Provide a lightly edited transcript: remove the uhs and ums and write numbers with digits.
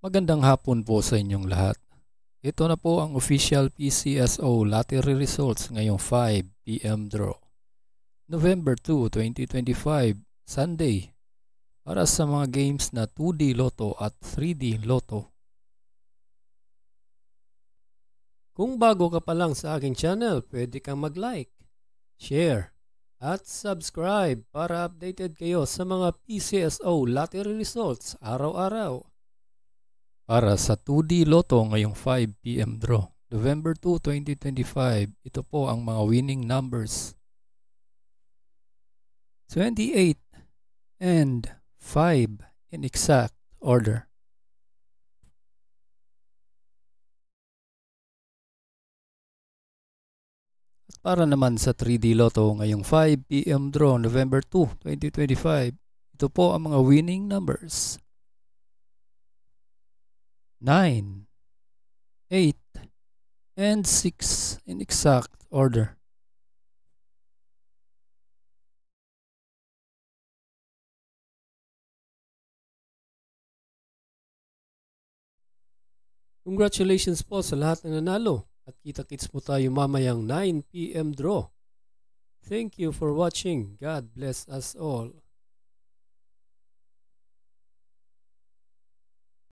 Magandang hapon po sa inyong lahat. Ito na po ang official PCSO lottery results ngayong 5 PM draw. November 2, 2025, Sunday, para sa mga games na 2D Lotto at 3D Lotto. Kung bago ka pa lang sa aking channel, pwede kang mag-like, share, at subscribe para updated kayo sa mga PCSO lottery results araw-araw. Para sa 2D Lotto ngayong 5 PM draw, November 2, 2025, ito po ang mga winning numbers. 28 and 5 in exact order. At para naman sa 3D Lotto ngayong 5 PM draw, November 2, 2025, ito po ang mga winning numbers. 9, 8, and 6 in exact order. Congratulations po sa lahat ng nanalo at kita-kits mo tayo mamayang 9 PM draw. Thank you for watching. God bless us all.